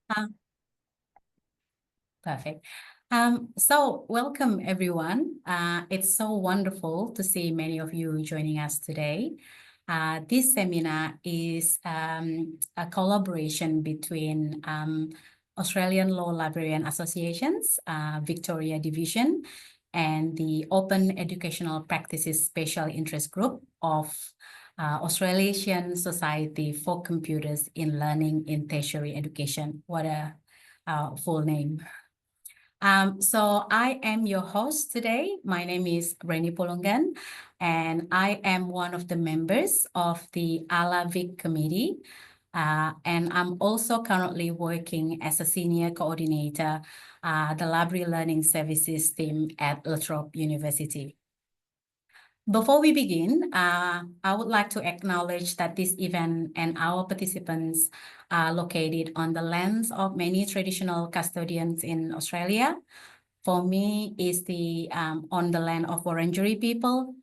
Um, Perfect. So welcome everyone. It's so wonderful to see many of you joining us today. This seminar is a collaboration between Australian Law Librarian Associations, Victoria Division, and the Open Educational Practices Special Interest Group of Australasian Society for Computers in Learning in Tertiary Education. What a full name. So I am your host today. My name is Reni Polongan, and I am one of the members of the ALLA Vic committee. And I'm also currently working as a senior coordinator, the Library Learning Services team at La Trobe University. Before we begin, I would like to acknowledge that this event and our participants are located on the lands of many traditional custodians in Australia. For me, is on the land of Wurundjeri people.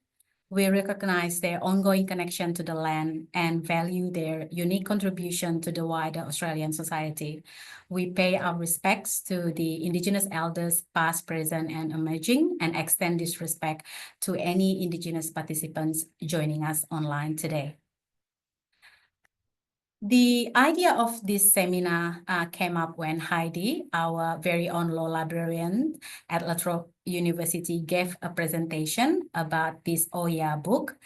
We recognize their ongoing connection to the land and value their unique contribution to the wider Australian society. We pay our respects to the Indigenous elders, past, present, and emerging, and extend this respect to any Indigenous participants joining us online today. The idea of this seminar came up when Heidi, our very own law librarian at La Trobe University, gave a presentation about this OER book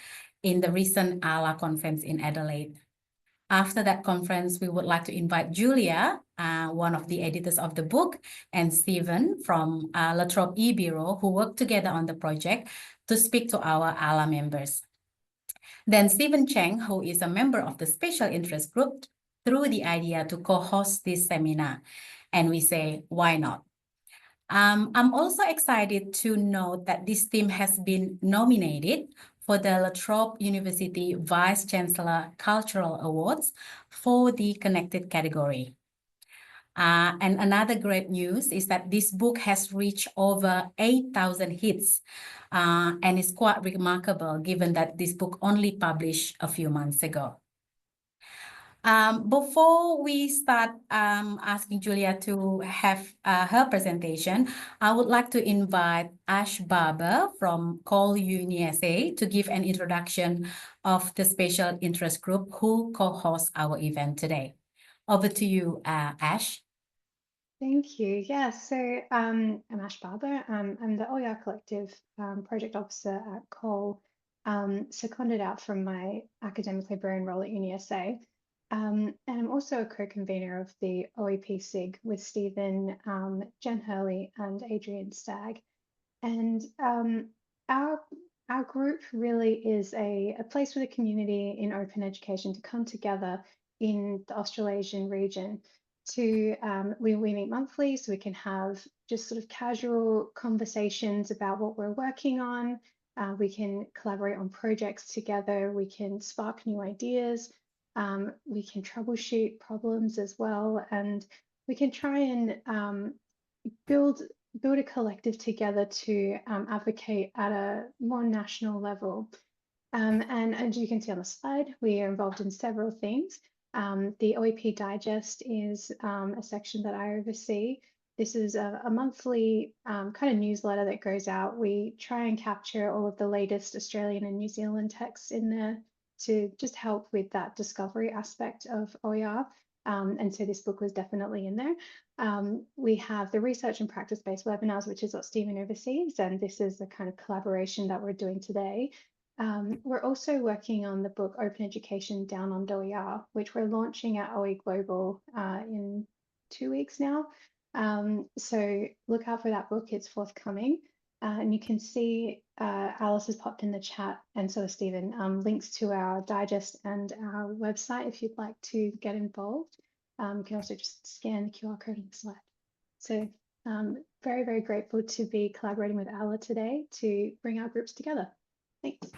in the recent ALLA conference in Adelaide. After that conference, we would like to invite Julia, one of the editors of the book, and Stephen from La Trobe e-Bureau, who worked together on the project, to speak to our ALLA members. Then Stephen Chang, who is a member of the special interest group, threw the idea to co-host this seminar. And we say, why not? I'm also excited to note that this team has been nominated for the La Trobe University Vice Chancellor Cultural Awards for the Connected category. And another great news is that this book has reached over 8,000 hits, and it's quite remarkable given that this book only published a few months ago. Before we start asking Julia to have her presentation, I would like to invite Ash Barber from Call USA to give an introduction of the special interest group who co-hosts our event today. Over to you, Ash. Thank you. Yeah, so I'm Ash Barber. I'm the OER Collective project officer at Cole, seconded out from my academic librarian role at UniSA. And I'm also a co-convener of the OEP SIG with Stephen, Jen Hurley, and Adrian Stagg. And our group really is a place for the community in open education to come together in the Australasian region. We meet monthly, so we can have just sort of casual conversations about what we're working on. We can collaborate on projects together. We can spark new ideas. We can troubleshoot problems as well, and we can try and build a collective together to advocate at a more national level. And as you can see on the slide, we are involved in several things. The OEP Digest is a section that I oversee. This is a monthly kind of newsletter that goes out. We try and capture all of the latest Australian and New Zealand texts in there to just help with that discovery aspect of OER. And so this book was definitely in there. We have the research and practice-based webinars, which is what Stephen oversees, and this is the kind of collaboration that we're doing today. We're also working on the book Open Education Down on OER, which we're launching at OE Global in 2 weeks now. So look out for that book, it's forthcoming. And you can see Alice has popped in the chat, and so has Stephen, links to our digest and our website if you'd like to get involved. You can also just scan the QR code on the slide. So very, very grateful to be collaborating with ALLA today to bring our groups together. Thanks.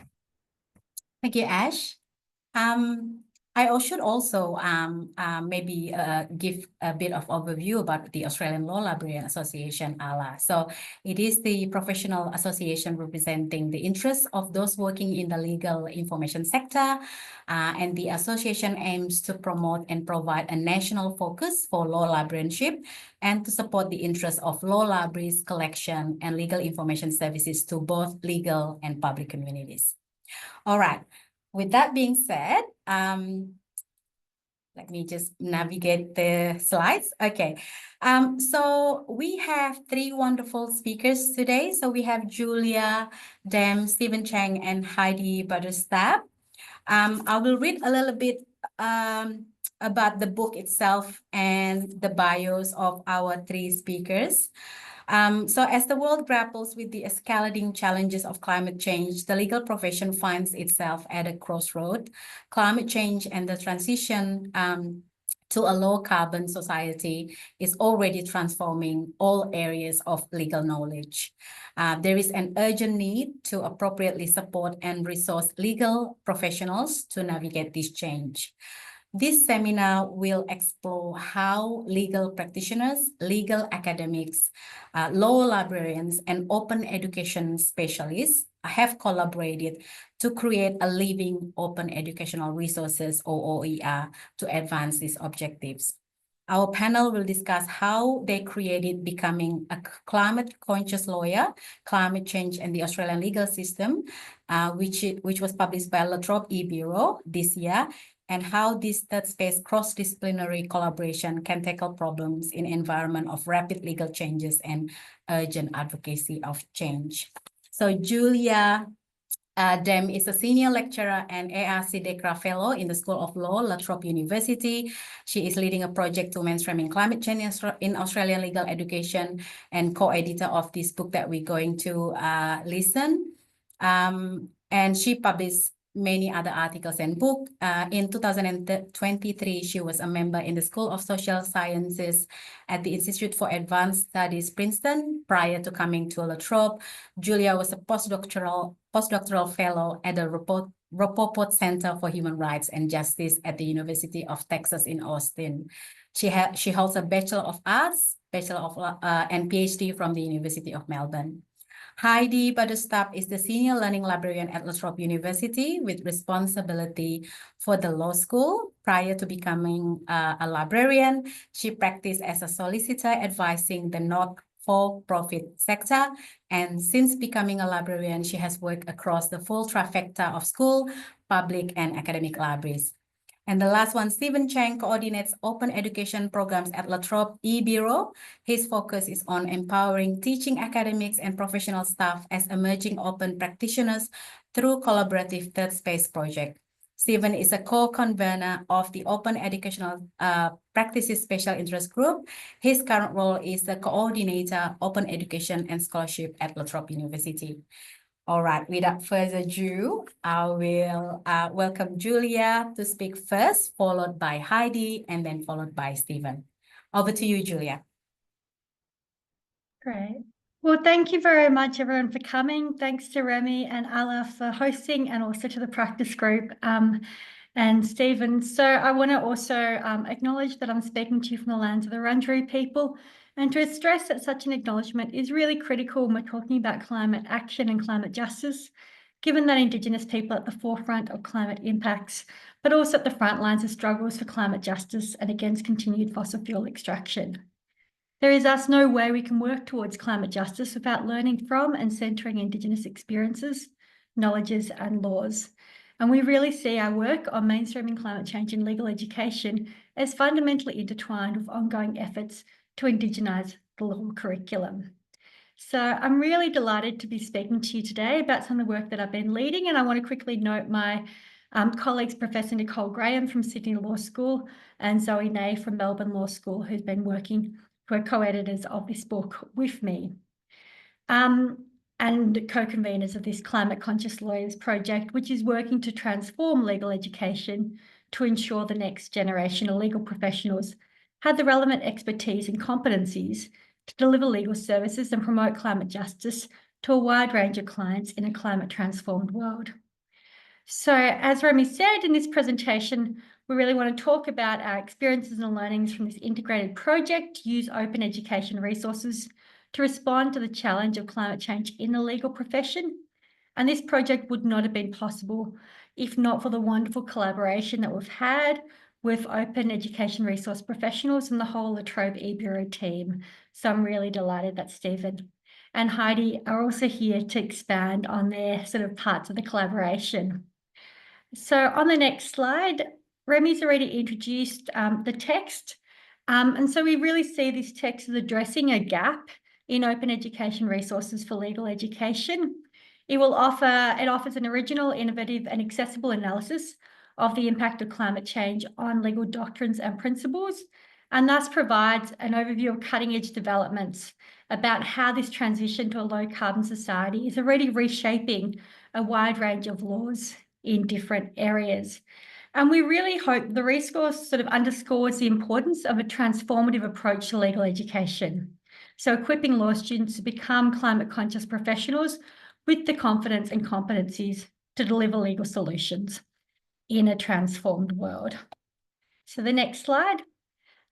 Thank you, Ash. I should also maybe give a bit of overview about the Australian Law Librarian Association, ALLA. So it is the professional association representing the interests of those working in the legal information sector, and the association aims to promote and provide a national focus for law librarianship and to support the interests of law libraries, collection, and legal information services to both legal and public communities. All right. With that being said, let me just navigate the slides. Okay. So we have three wonderful speakers today. So we have Julia, Dehm, Stephen Chang, and Heidi Butters-Stabb. I will read a little bit about the book itself and the bios of our three speakers. So as the world grapples with the escalating challenges of climate change, the legal profession finds itself at a crossroad. Climate change and the transition to a low-carbon society is already transforming all areas of legal knowledge. There is an urgent need to appropriately support and resource legal professionals to navigate this change. This seminar will explore how legal practitioners, legal academics, law librarians, and open education specialists have collaborated to create a living open educational resources, or OER, to advance these objectives. Our panel will discuss how they created Becoming a Climate-Conscious Lawyer, Climate Change and the Australian Legal System, which was published by La Trobe e-Bureau this year, and how this third space cross-disciplinary collaboration can tackle problems in environment of rapid legal changes and urgent advocacy of change. So Julia Dehm is a senior lecturer and ARC DECRA fellow in the School of Law, La Trobe University. She is leading a project to mainstreaming climate change in Australian legal education and co-editor of this book that we're going to listen. And she published many other articles and books. In 2023, she was a member in the School of Social Sciences at the Institute for Advanced Studies, Princeton. Prior to coming to La Trobe, Julia was a postdoctoral fellow at the Rapoport Center for Human Rights and Justice at the University of Texas in Austin. She holds a Bachelor of Arts, and PhD from the University of Melbourne. Heidi Butters-Stabb is the Senior Learning Librarian at La Trobe University with responsibility for the law school. Prior to becoming a librarian, she practiced as a solicitor advising the not-for-profit sector. And since becoming a librarian, she has worked across the full trifecta of school, public, and academic libraries. And the last one, Stephen Chang coordinates open education programs at La Trobe e-Bureau. His focus is on empowering teaching academics and professional staff as emerging open practitioners through collaborative third space project. Stephen is a co-convener of the Open Educational Practices Special Interest Group. His current role is the coordinator, Open Education and Scholarship at La Trobe University. All right, without further ado, I will welcome Julia to speak first, followed by Heidi, and then followed by Stephen. Over to you, Julia. Great. Well, thank you very much, everyone, for coming. Thanks to Remy and ALLA for hosting, and also to the practice group and Stephen. So I want to also acknowledge that I'm speaking to you from the lands of the Wurundjeri people, and to stress that such an acknowledgement is really critical when we're talking about climate action and climate justice, given that Indigenous people are at the forefront of climate impacts, but also at the front lines of struggles for climate justice and against continued fossil fuel extraction. There is thus no way we can work towards climate justice without learning from and centering Indigenous experiences, knowledges, and laws. And we really see our work on mainstreaming climate change in legal education as fundamentally intertwined with ongoing efforts to Indigenise the law curriculum. So I'm really delighted to be speaking to you today about some of the work that I've been leading, and I want to quickly note my colleagues, Professor Nicole Graham from Sydney Law School and Zoe Ney from Melbourne Law School, who's been working, who are co-editors of this book with me. And co-conveners of this Climate Conscious Lawyers project, which is working to transform legal education to ensure the next generation of legal professionals have the relevant expertise and competencies to deliver legal services and promote climate justice to a wide range of clients in a climate transformed world. So as Remy said, in this presentation, we really want to talk about our experiences and learnings from this integrated project to use open education resources to respond to the challenge of climate change in the legal profession. And this project would not have been possible if not for the wonderful collaboration that we've had with open education resource professionals and the whole La Trobe eBureau team. So I'm really delighted that Stephen and Heidi are also here to expand on their sort of parts of the collaboration. So on the next slide, Remy's already introduced the text. And so we really see this text as addressing a gap in open education resources for legal education. It offers an original, innovative and accessible analysis of the impact of climate change on legal doctrines and principles, and thus provides an overview of cutting-edge developments about how this transition to a low-carbon society is already reshaping a wide range of laws in different areas. And we really hope the resource sort of underscores the importance of a transformative approach to legal education. So equipping law students to become climate conscious professionals with the confidence and competencies to deliver legal solutions in a transformed world. So the next slide.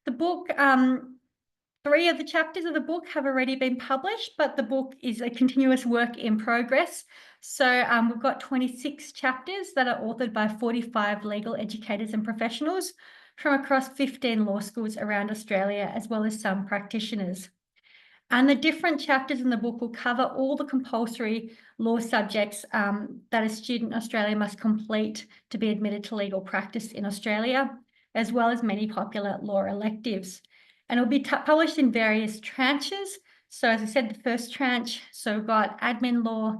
The book, 3 of the chapters of the book have already been published, but the book is a continuous work in progress. So we've got 26 chapters that are authored by 45 legal educators and professionals from across 15 law schools around Australia, as well as some practitioners. And the different chapters in the book will cover all the compulsory law subjects that a student in Australia must complete to be admitted to legal practice in Australia, as well as many popular law electives. And it'll be published in various tranches. So as I said, the first tranche, so we've got admin law,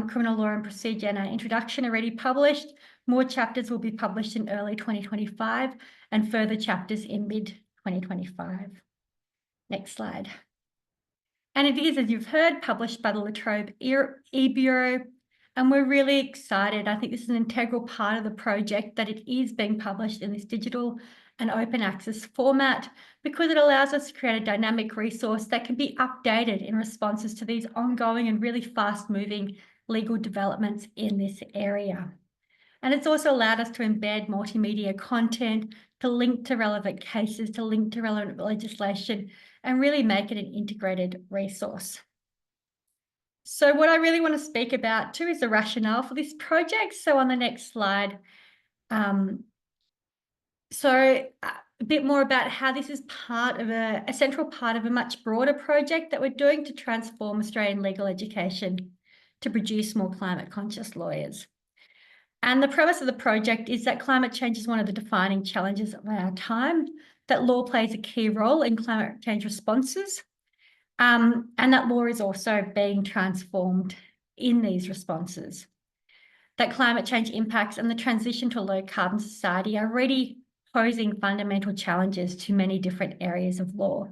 criminal law and procedure, and our introduction already published. More chapters will be published in early 2025 and further chapters in mid-2025. Next slide. And it is, as you've heard, published by the La Trobe eBureau, and we're really excited. I think this is an integral part of the project that it is being published in this digital and open access format, because it allows us to create a dynamic resource that can be updated in responses to these ongoing and really fast-moving legal developments in this area. And it's also allowed us to embed multimedia content, to link to relevant cases, to link to relevant legislation, and really make it an integrated resource. So what I really want to speak about too is the rationale for this project. So on the next slide, a bit more about how this is part of a central part of a much broader project that we're doing to transform Australian legal education to produce more climate conscious lawyers. And the premise of the project is that climate change is one of the defining challenges of our time, that law plays a key role in climate change responses, and that law is also being transformed in these responses. That climate change impacts and the transition to a low-carbon society are already posing fundamental challenges to many different areas of law.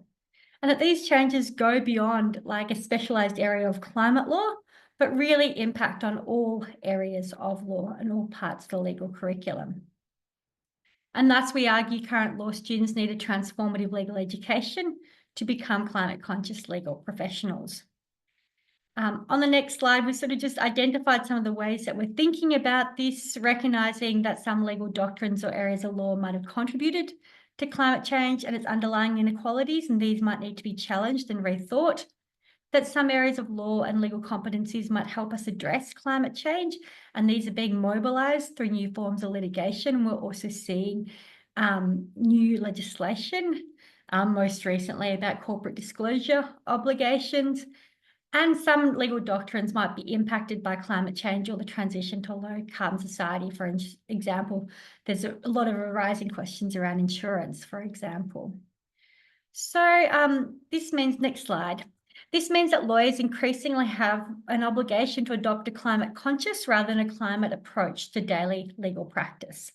And that these changes go beyond like a specialised area of climate law, but really impact on all areas of law and all parts of the legal curriculum. And thus we argue current law students need a transformative legal education to become climate conscious legal professionals. On the next slide, we sort of just identified some of the ways that we're thinking about this, recognising that some legal doctrines or areas of law might have contributed to climate change and its underlying inequalities, and these might need to be challenged and rethought. That some areas of law and legal competencies might help us address climate change, and these are being mobilised through new forms of litigation. We're also seeing new legislation, most recently about corporate disclosure obligations, and some legal doctrines might be impacted by climate change or the transition to a low-carbon society. For example, there's a lot of arising questions around insurance, for example. So this means, next slide. This means that lawyers increasingly have an obligation to adopt a climate conscious rather than a climate approach to daily legal practice.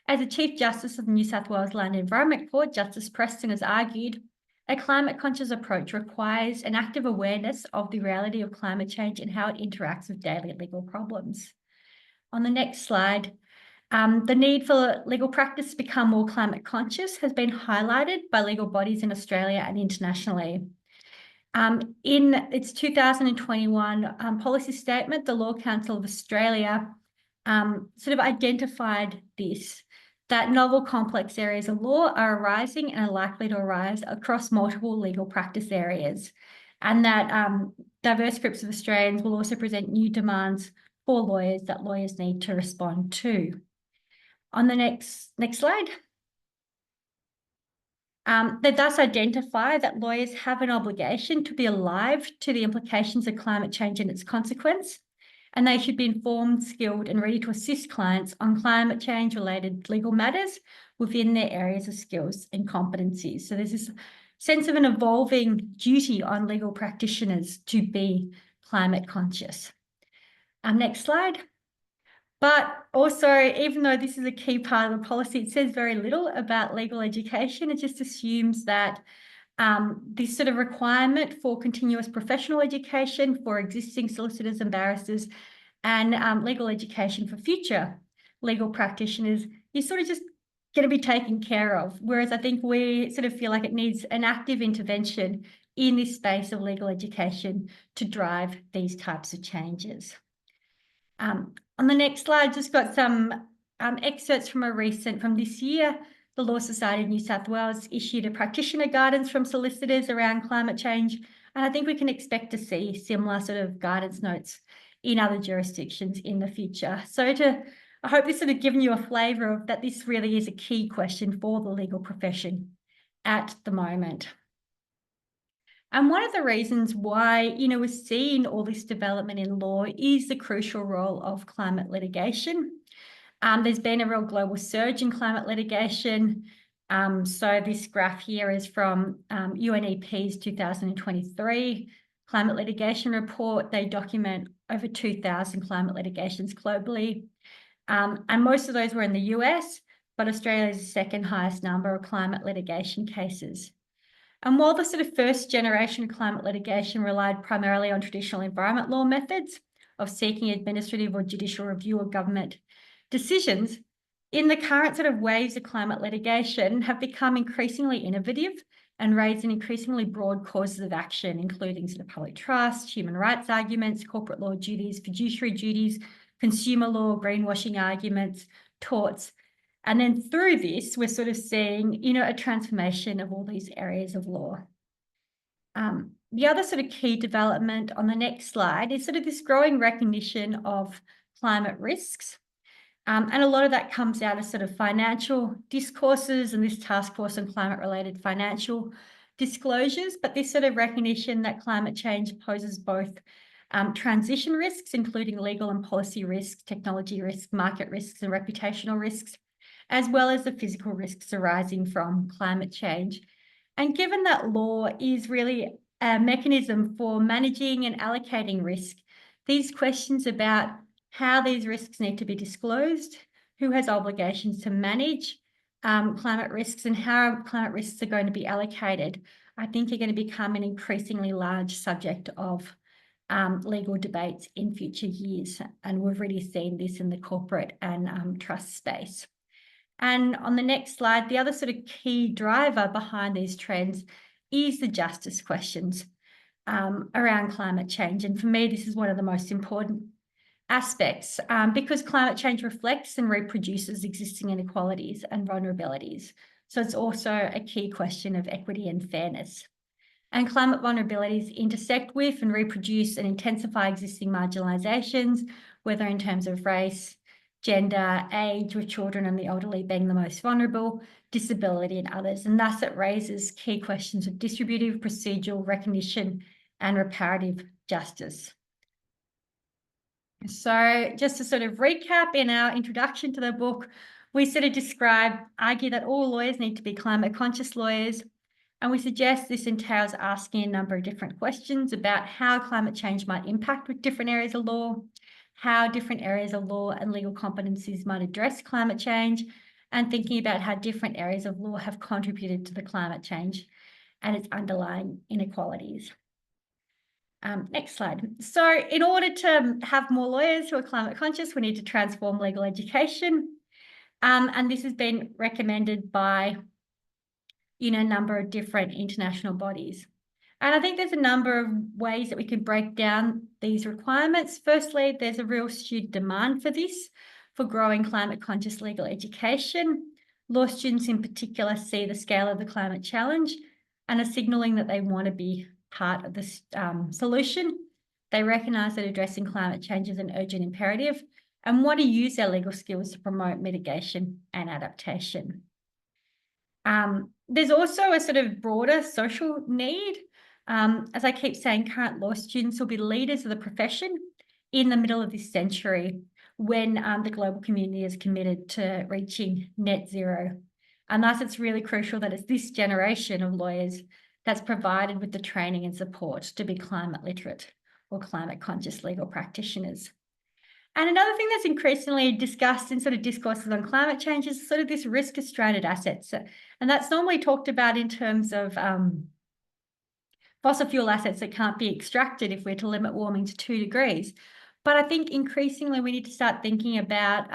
As the Chief Justice of the New South Wales Land and Environment Court, Justice Preston, has argued, a climate conscious approach requires an active awareness of the reality of climate change and how it interacts with daily legal problems. On the next slide, the need for legal practice to become more climate conscious has been highlighted by legal bodies in Australia and internationally. In its 2021 policy statement, the Law Council of Australia sort of identified this that novel complex areas of law are arising and are likely to arise across multiple legal practice areas, and that diverse groups of Australians will also present new demands for lawyers that lawyers need to respond to. On the next slide. They thus identify that lawyers have an obligation to be alive to the implications of climate change and its consequence, and they should be informed, skilled, and ready to assist clients on climate change-related legal matters within their areas of skills and competencies. So there's this sense of an evolving duty on legal practitioners to be climate conscious. Next slide. But also, even though this is a key part of the policy, it says very little about legal education. It just assumes that this sort of requirement for continuous professional education for existing solicitors and barristers and legal education for future legal practitioners is sort of just going to be taken care of. Whereas I think we sort of feel like it needs an active intervention in this space of legal education to drive these types of changes. On the next slide, just got some excerpts from this year. The Law Society of New South Wales issued a practitioner guidance from solicitors around climate change, and I think we can expect to see similar sort of guidance notes in other jurisdictions in the future. So I hope this sort of given you a flavour of that this really is a key question for the legal profession at the moment. And one of the reasons why, we're seeing all this development in law is the crucial role of climate litigation. There's been a real global surge in climate litigation. So this graph here is from UNEP's 2023 climate litigation report. They document over 2,000 climate litigations globally. And most of those were in the US, but Australia's the second highest number of climate litigation cases. And while the sort of first generation of climate litigation relied primarily on traditional environment law methods of seeking administrative or judicial review of government decisions, in the current sort of waves of climate litigation have become increasingly innovative and raise an increasingly broad causes of action, including sort of public trust, human rights arguments, corporate law duties, fiduciary duties, consumer law, greenwashing arguments, torts. And then through this, we're sort of seeing, a transformation of all these areas of law. The other sort of key development on the next slide is sort of this growing recognition of climate risks. And a lot of that comes out of sort of financial discourses and this task force on climate-related financial disclosures, but this sort of recognition that climate change poses both transition risks, including legal and policy risks, technology risks, market risks, and reputational risks, as well as the physical risks arising from climate change. And given that law is really a mechanism for managing and allocating risk, these questions about how these risks need to be disclosed, who has obligations to manage climate risks, and how climate risks are going to be allocated, I think are going to become an increasingly large subject of legal debates in future years. And we've really seen this in the corporate and trust space. And on the next slide, the other sort of key driver behind these trends is the justice questions around climate change. And for me, this is one of the most important aspects because climate change reflects and reproduces existing inequalities and vulnerabilities. So it's also a key question of equity and fairness. And climate vulnerabilities intersect with and reproduce and intensify existing marginalisations, whether in terms of race, gender, age, with children and the elderly being the most vulnerable, disability and others. And thus it raises key questions of distributive, procedural, recognition and reparative justice. So just to sort of recap, in our introduction to the book, we sort of argue that all lawyers need to be climate conscious lawyers. And we suggest this entails asking a number of different questions about how climate change might impact with different areas of law, how different areas of law and legal competencies might address climate change, and thinking about how different areas of law have contributed to the climate change and its underlying inequalities. Next slide. So in order to have more lawyers who are climate conscious, we need to transform legal education. And this has been recommended by a number of different international bodies. And I think there's a number of ways that we can break down these requirements. Firstly, there's a real student demand for this, for growing climate conscious legal education. law students in particular see the scale of the climate challenge and are signalling that they want to be part of the solution. They recognise that addressing climate change is an urgent imperative and want to use their legal skills to promote mitigation and adaptation. There's also a sort of broader social need. As I keep saying, current law students will be leaders of the profession in the middle of this century when the global community is committed to reaching net zero. And thus it's really crucial that it's this generation of lawyers that's provided with the training and support to be climate literate or climate conscious legal practitioners. And another thing that's increasingly discussed in sort of discourses on climate change is sort of this risk of stranded assets. And that's normally talked about in terms of fossil fuel assets that can't be extracted if we're to limit warming to 2 degrees. But I think increasingly we need to start thinking about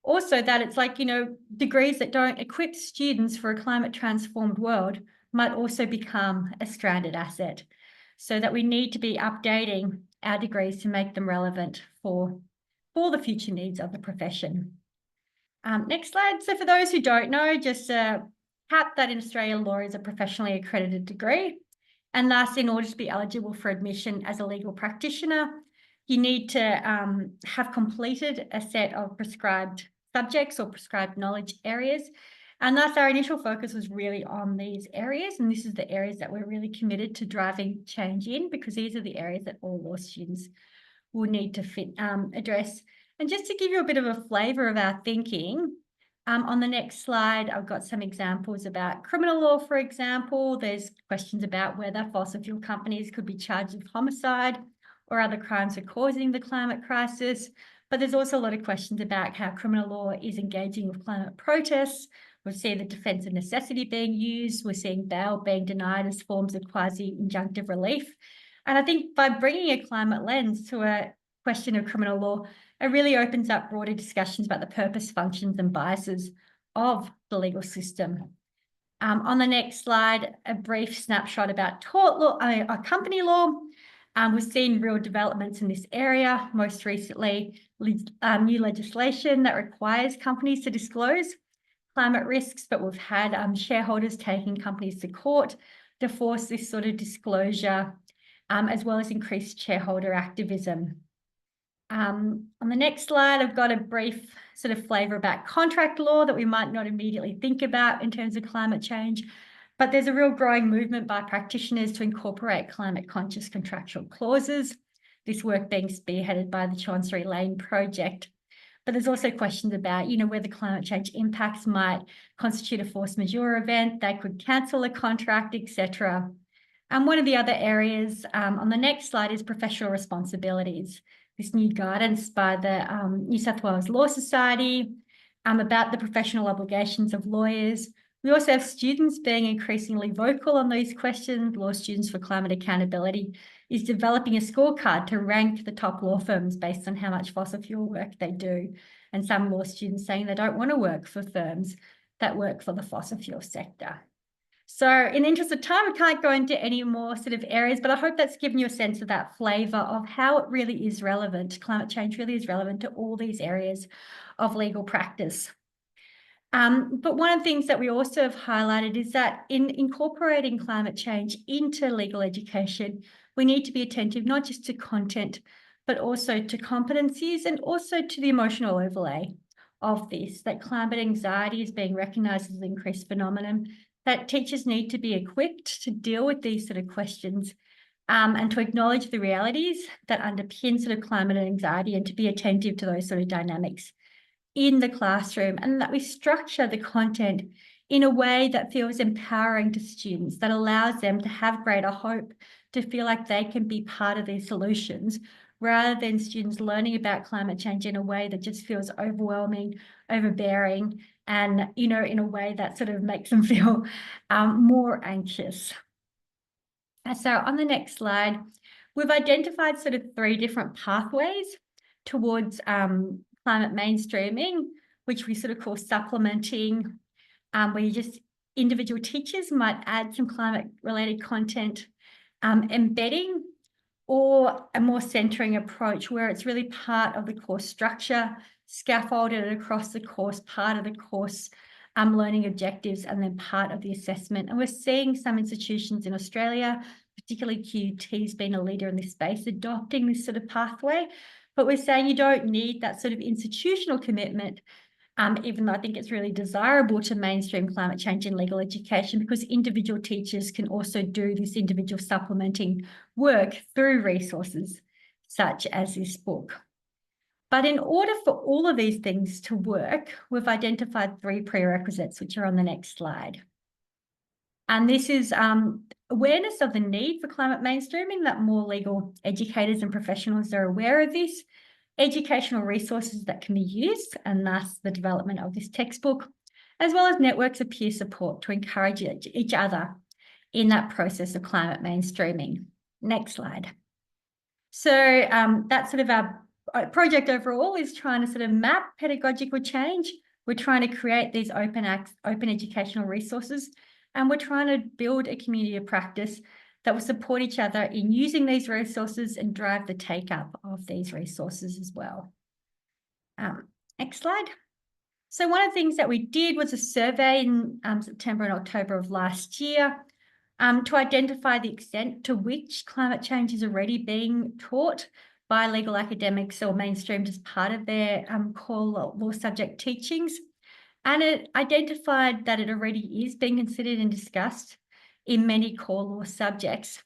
also that it's like, you know, degrees that don't equip students for a climate transformed world might also become a stranded asset. So that we need to be updating our degrees to make them relevant for the future needs of the profession. Next slide. So for those who don't know, just cap that in Australia, law is a professionally accredited degree. And thus, in order to be eligible for admission as a legal practitioner, you need to have completed a set of prescribed subjects or prescribed knowledge areas. And thus our initial focus was really on these areas. And this is the areas that we're really committed to driving change in, because these are the areas that all law students will need to address. And just to give you a bit of a flavour of our thinking, on the next slide, I've got some examples about criminal law, for example. There's questions about whether fossil fuel companies could be charged with homicide or other crimes for causing the climate crisis. But there's also a lot of questions about how criminal law is engaging with climate protests. We're seeing the defence of necessity being used. We're seeing bail being denied as forms of quasi-injunctive relief. And I think by bringing a climate lens to a question of criminal law, it really opens up broader discussions about the purpose, functions and biases of the legal system. On the next slide, a brief snapshot about tort law, company law. We've seen real developments in this area. Most recently, new legislation that requires companies to disclose climate risks, but we've had shareholders taking companies to court to force this sort of disclosure, as well as increased shareholder activism. On the next slide, I've got a brief sort of flavour about contract law that we might not immediately think about in terms of climate change, but there's a real growing movement by practitioners to incorporate climate conscious contractual clauses, this work being spearheaded by the Chancery Lane project. But there's also questions about, you know, whether climate change impacts might constitute a force majeure event, they could cancel a contract, etc. And one of the other areas on the next slide is professional responsibilities. This new guidance by the New South Wales Law Society about the professional obligations of lawyers. We also have students being increasingly vocal on these questions. Law Students for Climate Accountability is developing a scorecard to rank the top law firms based on how much fossil fuel work they do. And some law students saying they don't want to work for firms that work for the fossil fuel sector. So in the interest of time, I can't go into any more sort of areas, but I hope that's given you a sense of that flavour of how it really is relevant. Climate change really is relevant to all these areas of legal practice. But one of the things that we also have highlighted is that in incorporating climate change into legal education, we need to be attentive not just to content, but also to competencies and also to the emotional overlay of this, that climate anxiety is being recognised as an increased phenomenon, that teachers need to be equipped to deal with these sort of questions and to acknowledge the realities that underpin sort of climate anxiety and to be attentive to those sort of dynamics in the classroom, and that we structure the content in a way that feels empowering to students, that allows them to have greater hope, to feel like they can be part of these solutions, rather than students learning about climate change in a way that just feels overwhelming, overbearing, and, you know, in a way that sort of makes them feel more anxious. So on the next slide, we've identified sort of 3 different pathways towards climate mainstreaming, which we sort of call supplementing, where you just individual teachers might add some climate related content, embedding, or a more centering approach where it's really part of the course structure. scaffolded it across the course, part of the course learning objectives, and then part of the assessment. And we're seeing some institutions in Australia, particularly QUT's been a leader in this space, adopting this sort of pathway. But we're saying you don't need that sort of institutional commitment, even though I think it's really desirable to mainstream climate change in legal education, because individual teachers can also do this individual supplementing work through resources such as this book. But in order for all of these things to work, we've identified 3 prerequisites, which are on the next slide. And this is awareness of the need for climate mainstreaming, that more legal educators and professionals are aware of this, educational resources that can be used, and thus the development of this textbook, as well as networks of peer support to encourage each other in that process of climate mainstreaming. Next slide. So that's sort of our project overall, is trying to sort of map pedagogical change. We're trying to create these open educational resources, and we're trying to build a community of practice that will support each other in using these resources and drive the take-up of these resources as well. Next slide. So one of the things that we did was a survey in September and October of last year to identify the extent to which climate change is already being taught by legal academics or mainstreamed as part of their core law subject teachings. And it identified that it already is being considered and discussed in many core law subjects.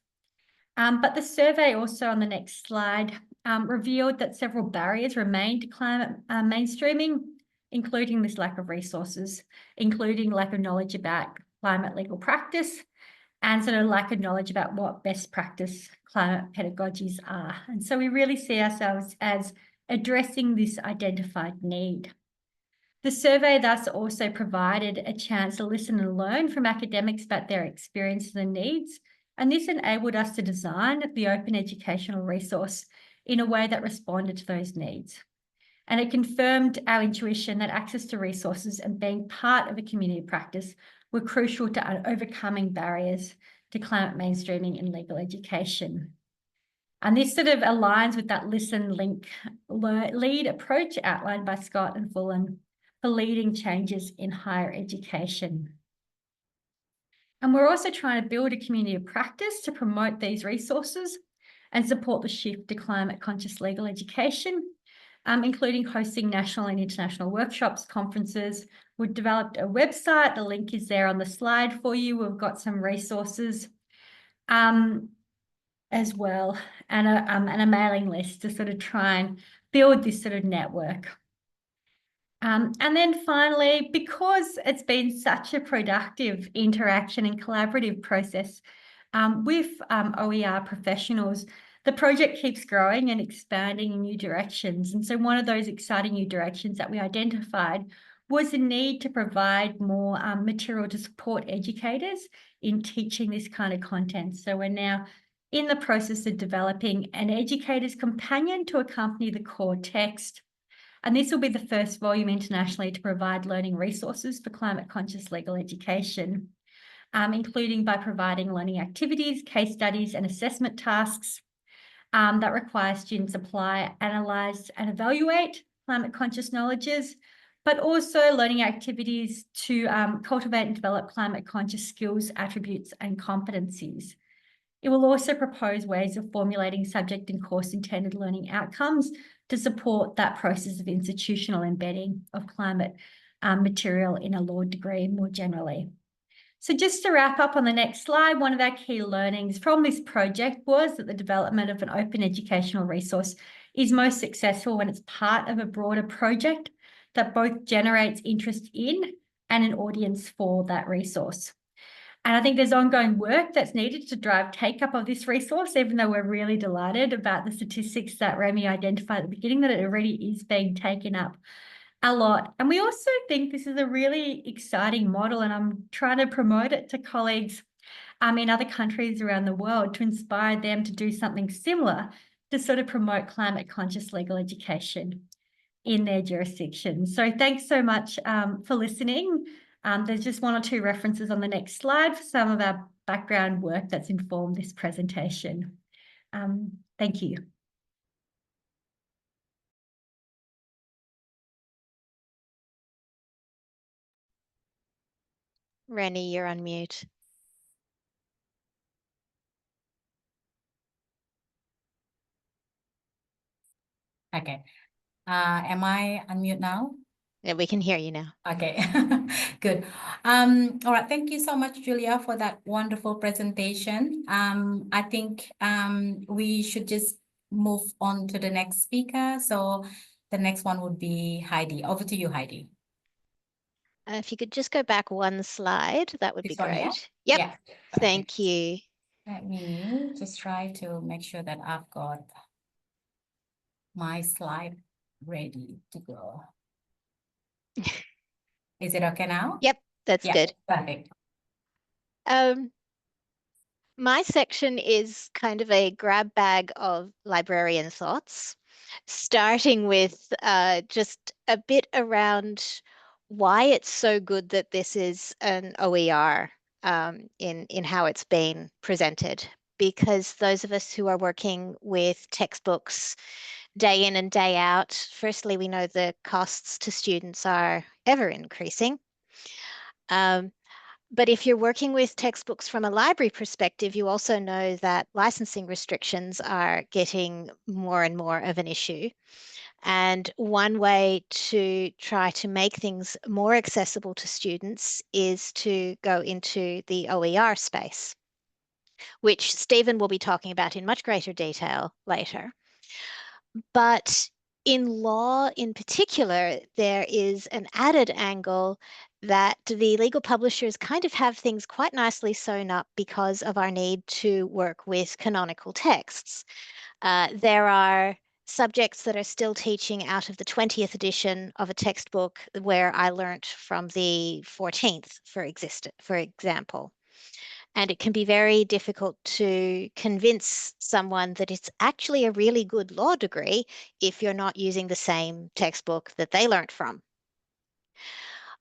But the survey also on the next slide revealed that several barriers remain to climate mainstreaming, including this lack of resources, including lack of knowledge about climate legal practice, and sort of lack of knowledge about what best practice climate pedagogies are. And so we really see ourselves as addressing this identified need. The survey thus also provided a chance to listen and learn from academics about their experiences and needs, and this enabled us to design the open educational resource in a way that responded to those needs. And it confirmed our intuition that access to resources and being part of a community of practice were crucial to overcoming barriers to climate mainstreaming in legal education. And this sort of aligns with that listen, link, lead approach outlined by Scott and Fullan for leading changes in higher education. And we're also trying to build a community of practice to promote these resources and support the shift to climate conscious legal education, including hosting national and international workshops, conferences. We've developed a website. The link is there on the slide for you. We've got some resources as well, and a mailing list to sort of try and build this sort of network. And then finally, because it's been such a productive interaction and collaborative process with OER professionals, the project keeps growing and expanding in new directions. And so one of those exciting new directions that we identified was the need to provide more material to support educators in teaching this kind of content. So we're now in the process of developing an educator's companion to accompany the core text. And this will be the first volume internationally to provide learning resources for climate conscious legal education, including by providing learning activities, case studies, and assessment tasks that require students apply, analyse, and evaluate climate conscious knowledges, but also learning activities to cultivate and develop climate conscious skills, attributes, and competencies. It will also propose ways of formulating subject and course intended learning outcomes to support that process of institutional embedding of climate material in a law degree more generally. So just to wrap up on the next slide, one of our key learnings from this project was that the development of an open educational resource is most successful when it's part of a broader project that both generates interest in and an audience for that resource. And I think there's ongoing work that's needed to drive take-up of this resource, even though we're really delighted about the statistics that Remy identified at the beginning, that it already is being taken up a lot. And we also think this is a really exciting model, and I'm trying to promote it to colleagues in other countries around the world to inspire them to do something similar to sort of promote climate conscious legal education in their jurisdiction. So thanks so much for listening. There's just 1 or 2 references on the next slide for some of our background work that's informed this presentation. Thank you. Rennie, you're on mute. Okay. Am I on mute now? Yeah, we can hear you now. Okay, good. All right, thank you so much, Julia, for that wonderful presentation. I think we should just move on to the next speaker. So the next one would be Heidi. Over to you, Heidi. If you could just go back one slide, that would be This one, yeah? great. Yep, Yeah. thank you. Let me just try to make sure that I've got my slide ready to go. Is it okay now? Yep, that's Yeah, good. perfect. My section is kind of a grab bag of librarian thoughts, starting with just a bit around why it's so good that this is an OER in how it's been presented. Because those of us who are working with textbooks day in and day out, firstly, we know the costs to students are ever increasing. But if you're working with textbooks from a library perspective, you also know that licensing restrictions are getting more and more of an issue. And one way to try to make things more accessible to students is to go into the OER space, which Stephen will be talking about in much greater detail later. But in law in particular, there is an added angle that the legal publishers kind of have things quite nicely sewn up because of our need to work with canonical texts. There are subjects that are still teaching out of the 20th edition of a textbook where I learnt from the 14th, for example. And it can be very difficult to convince someone that it's actually a really good law degree if you're not using the same textbook that they learnt from.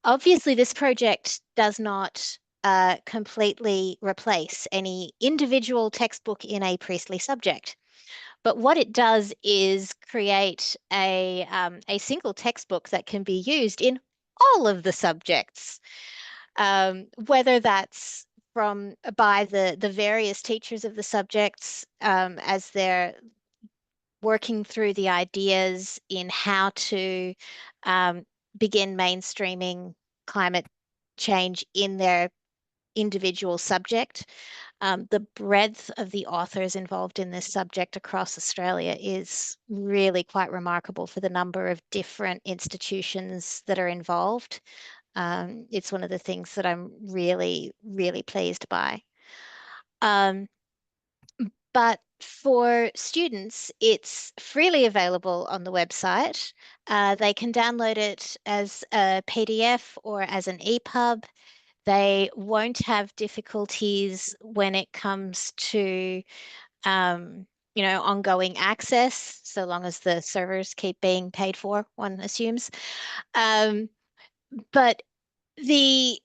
Obviously, this project does not completely replace any individual textbook in a priestly subject. But what it does is create a single textbook that can be used in all of the subjects, whether that's by the various teachers of the subjects as they're working through the ideas in how to begin mainstreaming climate change in their individual subject. The breadth of the authors involved in this subject across Australia is really quite remarkable for the number of different institutions that are involved. It's one of the things that I'm really, really pleased by. But for students, it's freely available on the website. They can download it as a PDF or as an EPUB. They won't have difficulties when it comes to ongoing access, so long as the servers keep being paid for, one assumes. But the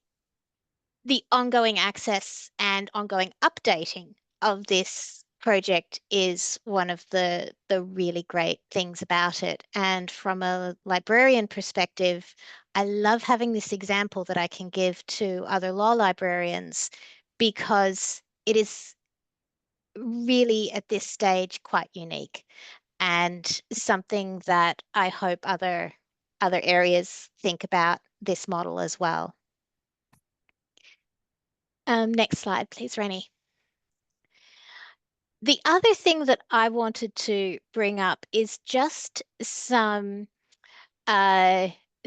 ongoing access and ongoing updating of this project is one of the really great things about it. And from a librarian perspective, I love having this example that I can give to other law librarians because it is really at this stage quite unique and something that I hope other areas think about this model as well. Next slide, please, Rennie. The other thing that I wanted to bring up is just some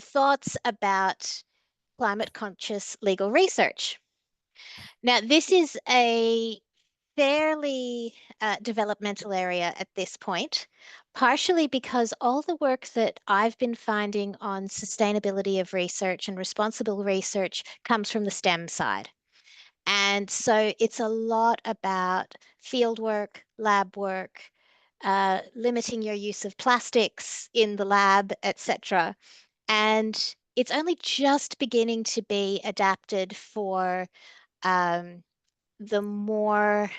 thoughts about climate conscious legal research. Now, this is a fairly developmental area at this point, partially because all the work that I've been finding on sustainability of research and responsible research comes from the STEM side. And so it's a lot about field work, lab work, limiting your use of plastics in the lab, etc. And it's only just beginning to be adapted for the more,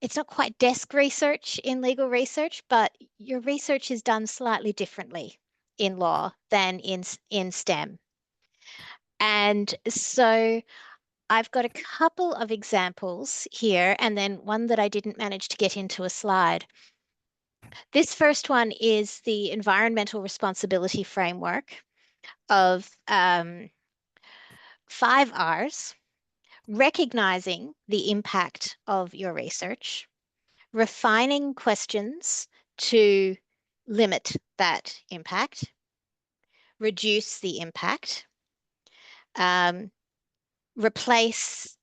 it's not quite desk research in legal research, but your research is done slightly differently in law than in STEM. And so I've got a couple of examples here, and then one that I didn't manage to get into a slide. This first one is the environmental responsibility framework of 5 R's: recognizing the impact of your research, refining questions to limit that impact, reduce the impact, replace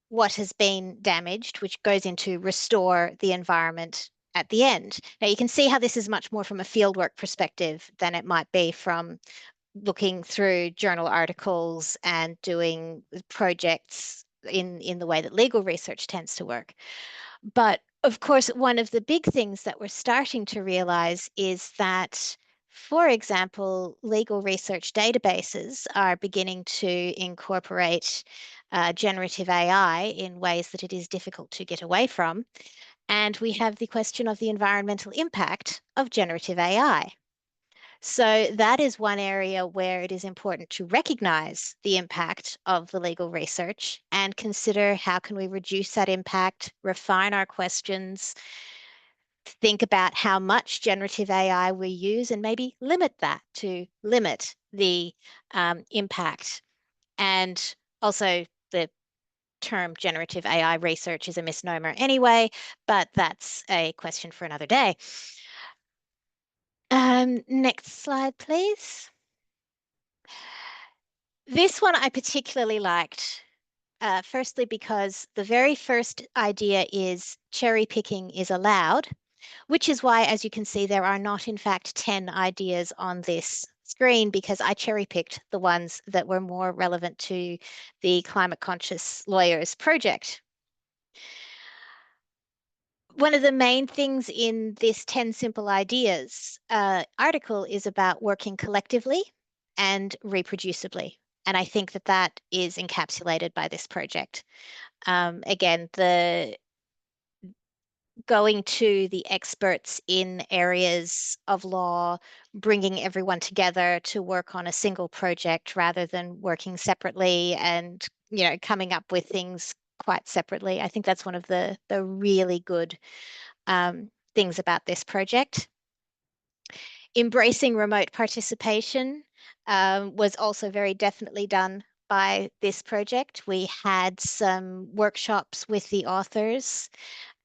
what has been damaged, which goes into restore the environment at the end. Now you can see how this is much more from a fieldwork perspective than it might be from looking through journal articles and doing projects in the way that legal research tends to work. But of course, one of the big things that we're starting to realize is that, for example, legal research databases are beginning to incorporate generative AI in ways that it is difficult to get away from. And we have the question of the environmental impact of generative AI. So that is one area where it is important to recognize the impact of the legal research and consider how can we reduce that impact, refine our questions, think about how much generative AI we use, and maybe limit that to limit the impact. And also the term generative AI research is a misnomer anyway, but that's a question for another day. Next slide, please. This one I particularly liked, firstly because the very first idea is cherry picking is allowed, which is why, as you can see, there are not in fact 10 ideas on this screen, because I cherry picked the ones that were more relevant to the climate conscious lawyers project. One of the main things in this 10 simple ideas article is about working collectively and reproducibly. And I think that that is encapsulated by this project. Again, the going to the experts in areas of law, bringing everyone together to work on a single project rather than working separately and, you know, coming up with things quite separately. I think that's one of the really good things about this project. Embracing remote participation was also very definitely done by this project. We had some workshops with the authors,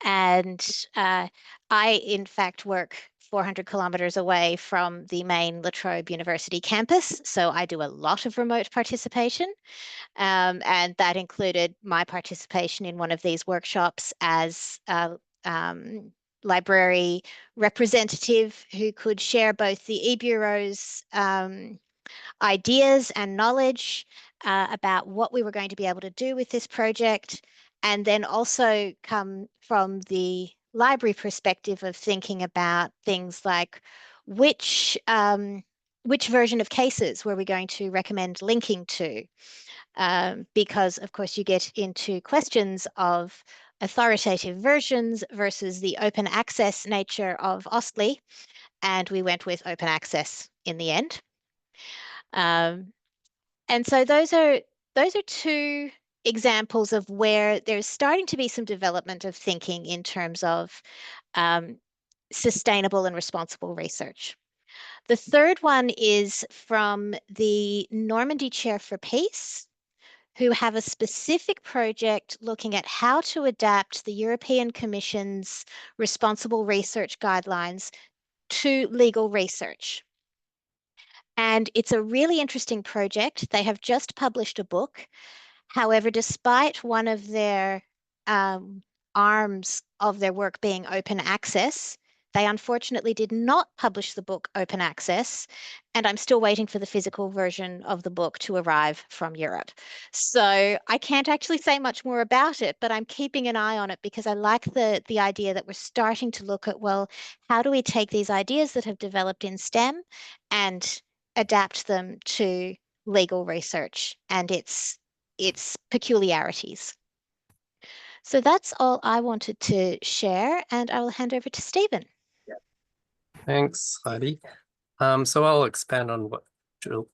and I, in fact, work 400 kilometers away from the main La Trobe University campus, so I do a lot of remote participation, and that included my participation in one of these workshops as a library representative who could share both the e-bureau's ideas and knowledge about what we were going to be able to do with this project, and then also come from the library perspective of thinking about things like which version of cases were we going to recommend linking to, because of course you get into questions of authoritative versions versus the open access nature of ALLA, and we went with open access in the end. And so those are two examples of where there's starting to be some development of thinking in terms of sustainable and responsible research. The third one is from the Normandy Chair for Peace, who have a specific project looking at how to adapt the European Commission's responsible research guidelines to legal research. And it's a really interesting project. They have just published a book. However, despite one of their arms of their work being open access, they unfortunately did not publish the book open access, and I'm still waiting for the physical version of the book to arrive from Europe. So I can't actually say much more about it, but I'm keeping an eye on it because I like the idea that we're starting to look at, well, how do we take these ideas that have developed in STEM and adapt them to legal research and its peculiarities. So that's all I wanted to share, and I will hand over to Stephen. Thanks, Heidi. So I'll expand on what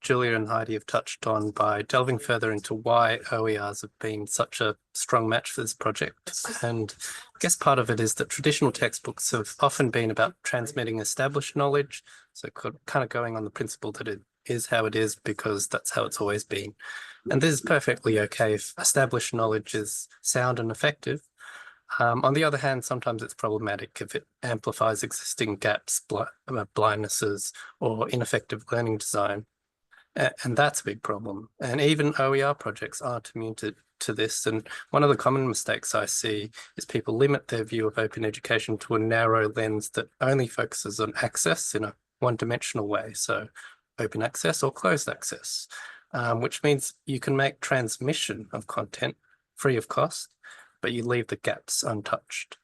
Julia and Heidi have touched on by delving further into why OERs have been such a strong match for this project. And I guess part of it is that traditional textbooks have often been about transmitting established knowledge, so kind of going on the principle that it is how it is because that's how it's always been. And this is perfectly okay if established knowledge is sound and effective. On the other hand, sometimes it's problematic if it amplifies existing gaps, blindnesses, or ineffective learning design. And that's a big problem. And even OER projects aren't immune to this. And one of the common mistakes I see is people limit their view of open education to a narrow lens that only focuses on access in a one-dimensional way. So open access or closed access, which means you can make transmission of content free of cost, but you leave the gaps untouched.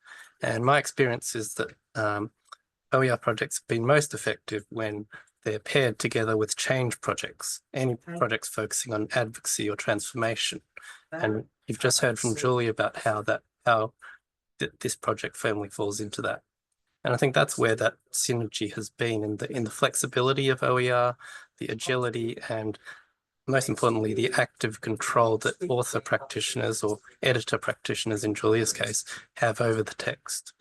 And my experience is that OER projects have been most effective when they're paired together with change projects, any projects focusing on advocacy or transformation. And you've just heard from Julie about how this project firmly falls into that. And I think that's where that synergy has been in the flexibility of OER, the agility, and most importantly, the active control that author practitioners or editor practitioners in Julia's case have over the text.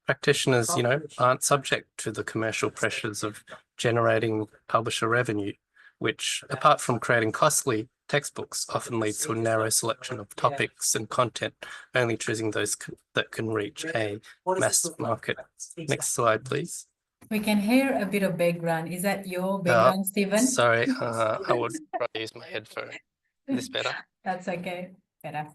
Practitioners, aren't subject to the commercial pressures of generating publisher revenue, which, apart from creating costly textbooks, often leads to a narrow selection of topics and content, only choosing those that can reach a mass market. Next slide, please. We can hear a bit of background. Is that your background, Stephen? Sorry, I would rather use my headphone. Is this better? That's okay. Better.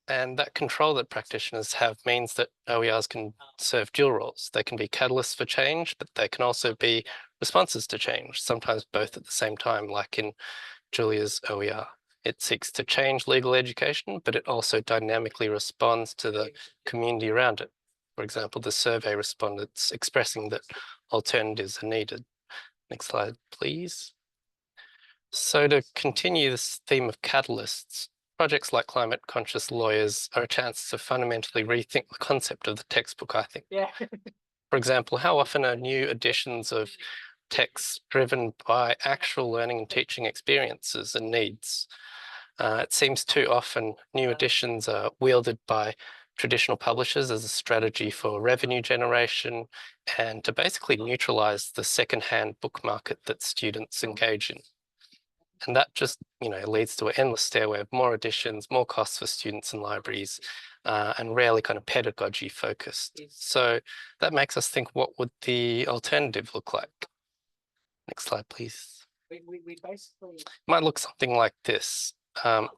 And that control that practitioners have means that OERs can serve dual roles. They can be catalysts for change, but they can also be responses to change, sometimes both at the same time, like in Julia's OER. It seeks to change legal education, but it also dynamically responds to the community around it. For example, the survey respondents expressing that alternatives are needed. Next slide, please. So to continue this theme of catalysts, projects like Climate Conscious Lawyers are a chance to fundamentally rethink the concept of the textbook, I think. Yeah. For example, how often are new editions of texts driven by actual learning and teaching experiences and needs? It seems too often new editions are wielded by traditional publishers as a strategy for revenue generation and to basically neutralize the secondhand book market that students engage in. And that just, leads to an endless stairway of more editions, more costs for students and libraries, and rarely kind of pedagogy focused. So that makes us think, what would the alternative look like? Next slide, please. We basically might look something like this.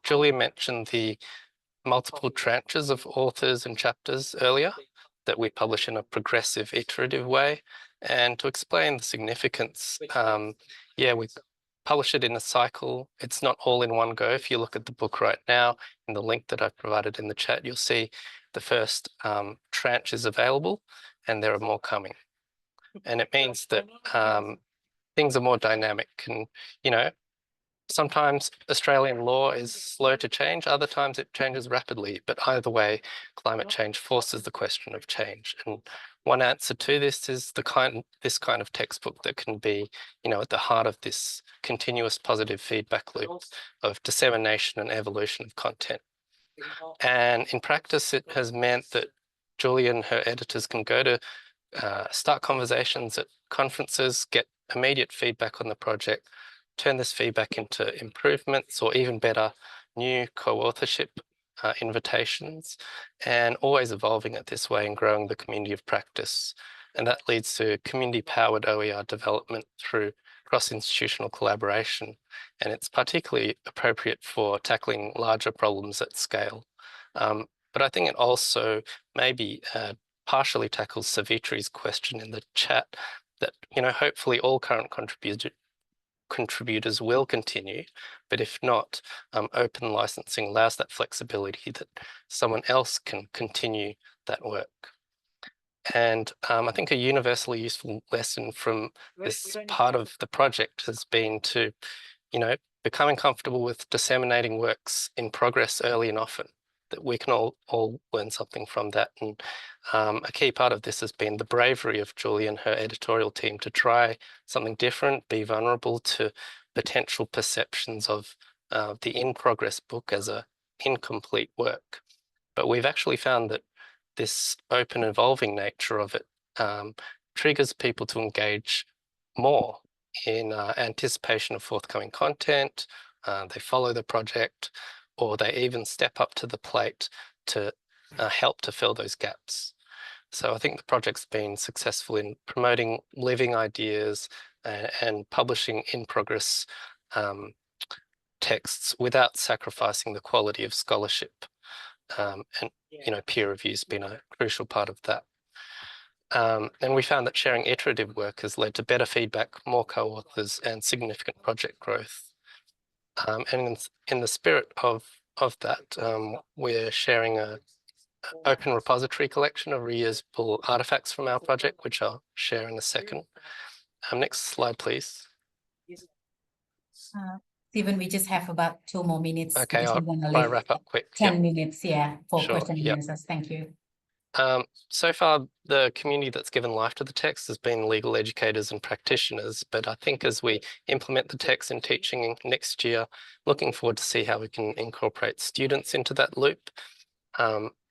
Julia mentioned the multiple tranches of authors and chapters earlier that we publish in a progressive, iterative way. And to explain the significance, we publish it in a cycle. It's not all in one go. If you look at the book right now, in the link that I've provided in the chat, you'll see the first tranche is available and there are more coming. And it means that things are more dynamic. And, sometimes Australian law is slow to change, other times it changes rapidly, but either way, climate change forces the question of change. And one answer to this is this kind of textbook that can be, at the heart of this continuous positive feedback loop of dissemination and evolution of content. And in practice, it has meant that Julia and her editors can go to start conversations at conferences, get immediate feedback on the project, turn this feedback into improvements or even better, new co-authorship invitations, and always evolving it this way and growing the community of practice. And that leads to community-powered OER development through cross-institutional collaboration. And it's particularly appropriate for tackling larger problems at scale. But I think it also maybe partially tackles Savitri's question in the chat that, hopefully all current contributors will continue, but if not, open licensing allows that flexibility that someone else can continue that work. And I think a universally useful lesson from this part of the project has been to, becoming comfortable with disseminating works in progress early and often. that we can all learn something from that. And a key part of this has been the bravery of Julie and her editorial team to try something different, be vulnerable to potential perceptions of the in-progress book as a incomplete work. But we've actually found that this open, evolving nature of it triggers people to engage more in anticipation of forthcoming content. They follow the project, or they even step up to the plate to help to fill those gaps. So I think the project's been successful in promoting living ideas and publishing in-progress texts without sacrificing the quality of scholarship. And peer review's been a crucial part of that. And we found that sharing iterative work has led to better feedback, more co-authors, and significant project growth. And in the spirit of that, we're sharing an open repository collection of reusable artifacts from our project, which I'll share in a second. Next slide, please. Stephen, we just have about 2 more minutes. Okay, I'll try wrap up quick. 10 minutes, yeah, for Sure, question and answers. Thank you. So far, the community that's given life to the text has been legal educators and practitioners, but I think as we implement the text in teaching next year, looking forward to see how we can incorporate students into that loop.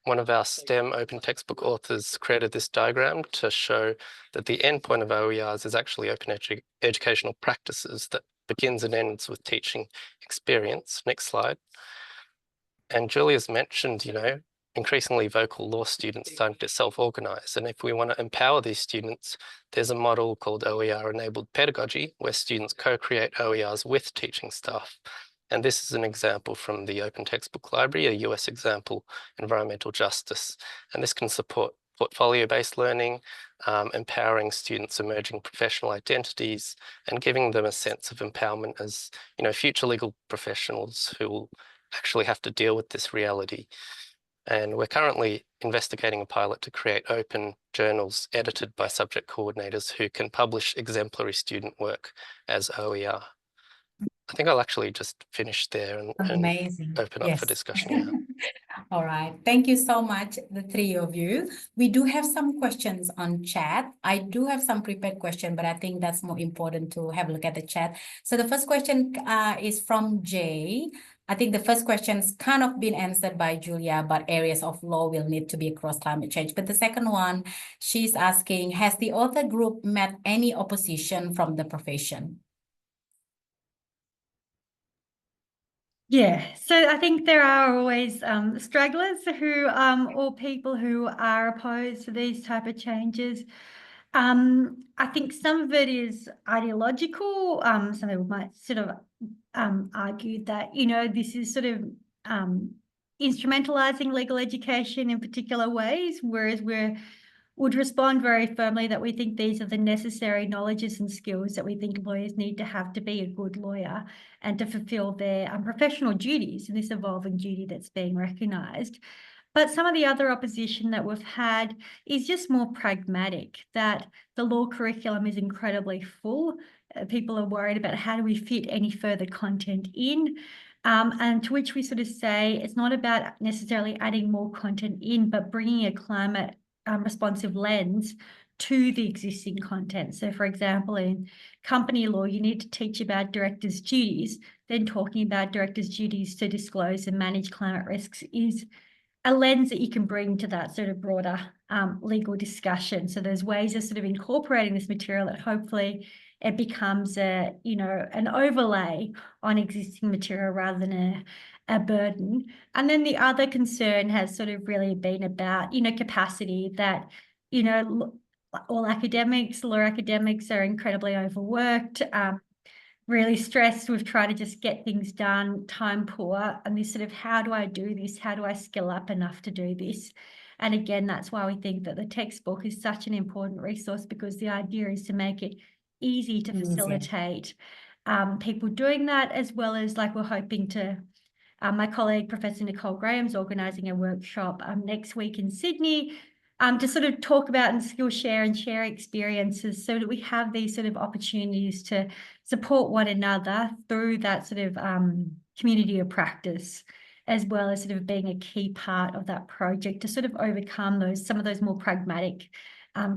One of our STEM open textbook authors created this diagram to show that the endpoint of OERs is actually open educational practices that begins and ends with teaching experience. Next slide. And Julia's mentioned, increasingly vocal law students starting to self-organise. And if we want to empower these students, there's a model called OER-enabled pedagogy, where students co-create OERs with teaching staff. And this is an example from the Open Textbook Library, a US example, environmental justice. And this can support portfolio-based learning, empowering students' emerging professional identities, and giving them a sense of empowerment as, future legal professionals who will actually have to deal with this reality. And we're currently investigating a pilot to create open journals edited by subject coordinators who can publish exemplary student work as OER. I think I'll actually just finish there and open up for discussion. Yeah. All right. Thank you so much, the 3 of you. We do have some questions on chat. I do have some prepared questions, but I think that's more important to have a look at the chat. So the first question is from Jay. I think the first question's kind of been answered by Julia, but areas of law will need to be across climate change. But the second one, she's asking, has the author group met any opposition from the profession? Yeah, so I think there are always stragglers who, or people who are opposed to these type of changes. I think some of it is ideological. Some people might sort of argue that, this is sort of instrumentalizing legal education in particular ways, whereas would respond very firmly that we think these are the necessary knowledges and skills that we think lawyers need to have to be a good lawyer and to fulfill their professional duties in this evolving duty that's being recognised. But some of the other opposition that we've had is just more pragmatic, that the law curriculum is incredibly full. People are worried about how do we fit any further content in, and to which we sort of say it's not about necessarily adding more content in, but bringing a climate responsive lens to the existing content. So, for example, in company law, you need to teach about directors' duties. Then talking about directors' duties to disclose and manage climate risks is a lens that you can bring to that sort of broader legal discussion. So there's ways of sort of incorporating this material that hopefully it becomes an overlay on existing material rather than a burden. And then the other concern has sort of really been about, capacity, that, all academics, law academics are incredibly overworked, really stressed. We've tried to just get things done, time poor, and this sort of, how do I do this? How do I skill up enough to do this? And again, that's why we think that the textbook is such an important resource, because the idea is to make it easy to facilitate people doing that, as well as, like, we're hoping to, my colleague, Professor Nicole Graham's organising a workshop next week in Sydney to sort of talk about and skill share and share experiences, so that we have these sort of opportunities to support one another through that sort of community of practice. as well as sort of being a key part of that project to sort of overcome some of those more pragmatic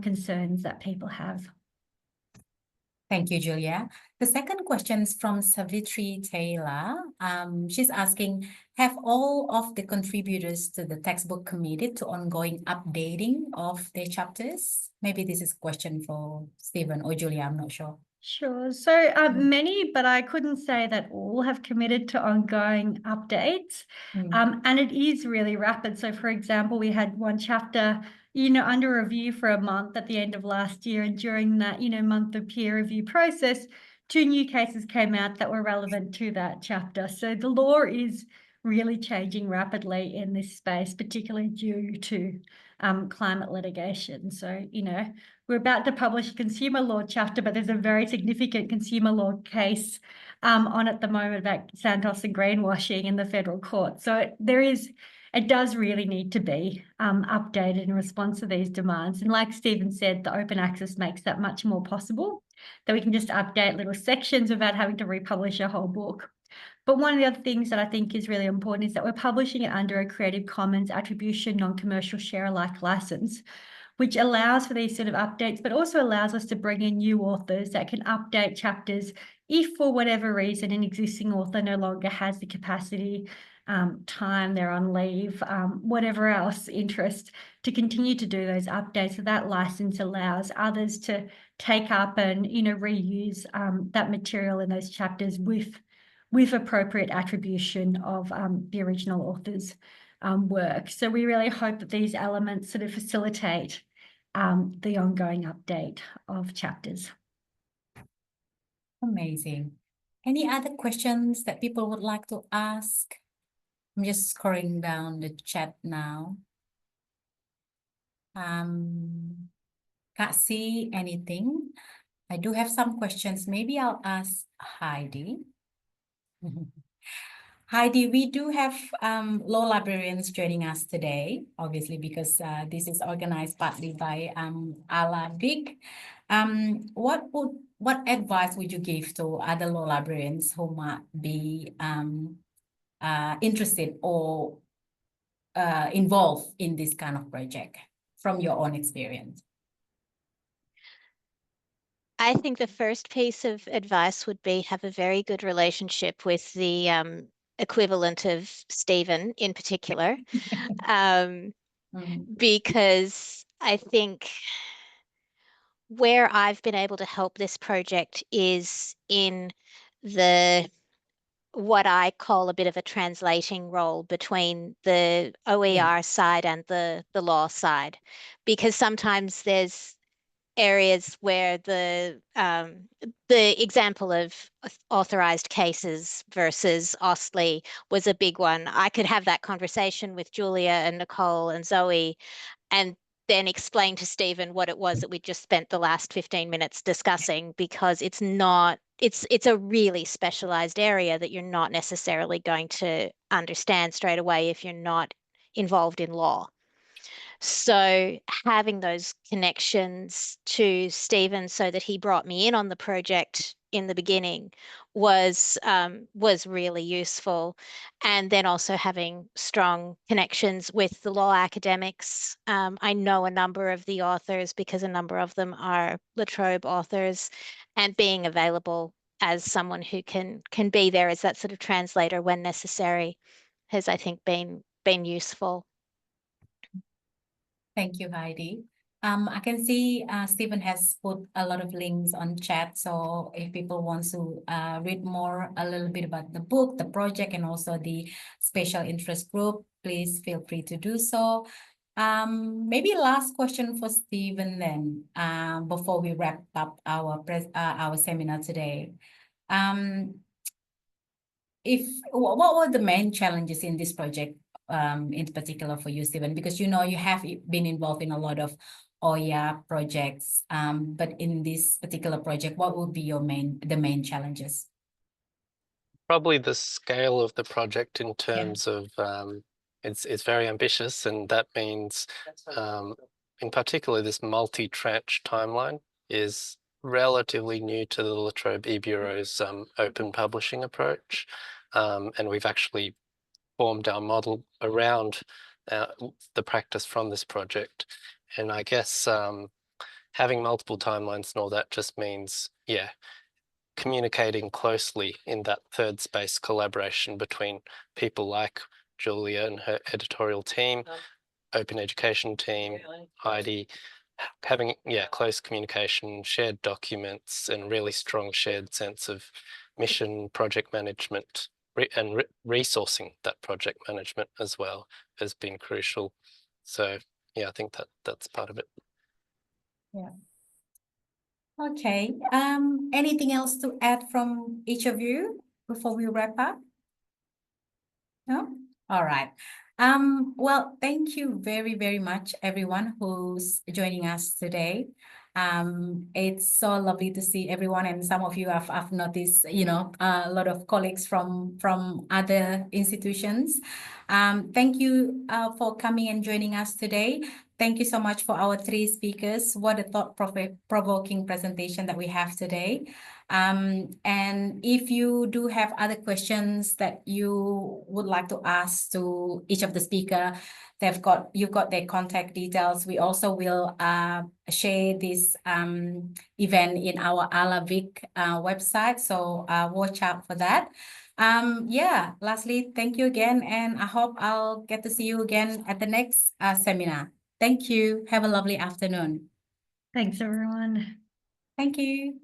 concerns that people have. Thank you, Julia. The second question is from Savitri Taylor. She's asking, have all of the contributors to the textbook committed to ongoing updating of their chapters? Maybe this is a question for Stephen or Julia, I'm not sure. Sure. So many, but I couldn't say that all have committed to ongoing updates. And it is really rapid. So for example, we had one chapter, under review for a month at the end of last year. And during that, month of peer review process, 2 new cases came out that were relevant to that chapter. So the law is really changing rapidly in this space, particularly due to climate litigation. So, we're about to publish a consumer law chapter, but there's a very significant consumer law case on at the moment about Santos and greenwashing in the federal court. So it does really need to be updated in response to these demands. And like Stephen said, the open access makes that much more possible, that we can just update little sections without having to republish a whole book. But one of the other things that I think is really important is that we're publishing it under a Creative Commons attribution non-commercial share alike license, which allows for these sort of updates, but also allows us to bring in new authors that can update chapters if for whatever reason an existing author no longer has the capacity, time, they're on leave, whatever else interest, to continue to do those updates. So that license allows others to take up and reuse that material in those chapters with appropriate attribution of the original author's work. So we really hope that these elements sort of facilitate the ongoing update of chapters. Amazing. Any other questions that people would like to ask? I'm just scrolling down the chat now. Can't see anything. I do have some questions. Maybe I'll ask Heidi. Heidi, we do have law librarians joining us today, obviously, because this is organized partly by ALLA DIC. What advice would you give to other law librarians who might be interested or involved in this kind of project from your own experience? I think the first piece of advice would be have a very good relationship with the equivalent of Stephen in particular, because I think where I've been able to help this project is in what I call a bit of a translating role between the OER side and the law side, because sometimes there's areas where the example of authorized cases versus OSLI was a big one. I could have that conversation with Julia and Nicole and Zoe and then explain to Stephen what it was that we just spent the last 15 minutes discussing, because it's a really specialized area that you're not necessarily going to understand straight away if you're not involved in law. So having those connections to Stephen so that he brought me in on the project in the beginning was really useful. And then also having strong connections with the law academics. I know a number of the authors because a number of them are La Trobe authors, and being available as someone who can be there as that sort of translator when necessary has, I think, been useful. Thank you, Heidi. I can see Stephen has put a lot of links on chat. So if people want to read more a little bit about the book, the project, and also the special interest group, please feel free to do so. Maybe last question for Stephen then, before we wrap up our seminar today. What were the main challenges in this project? In particular for you, Stephen, because you have been involved in a lot of OER projects, but in this particular project, what would be the main challenges? Probably the scale of the project in terms of it's very ambitious, and that means in particular this multi-tranche timeline is relatively new to the La Trobe e-Bureau's open publishing approach, and we've actually formed our model around the practice from this project. And I guess having multiple timelines and all that just means, yeah, communicating closely in that third space collaboration between people like Julia and her editorial team, open education team, Heidi, having, yeah, close communication, shared documents, and really strong shared sense of mission, project management, and resourcing that project management as well has been crucial. So yeah, I think that's part of it. Yeah. Okay. Anything else to add from each of you before we wrap up? No? All right. Well, thank you very, very much, everyone who's joining us today. It's so lovely to see everyone, and some of you I've noticed, you know, a lot of colleagues from other institutions. Thank you for coming and joining us today. Thank you so much for our three speakers. What a thought-provoking presentation that we have today. And if you do have other questions that you would like to ask to each of the speaker, you've got their contact details. We also will share this event in our ALLA Vic website, so watch out for that. Yeah, lastly, thank you again, and I hope I'll get to see you again at the next seminar. Thank you. Have a lovely afternoon. Thanks, everyone. Thank you.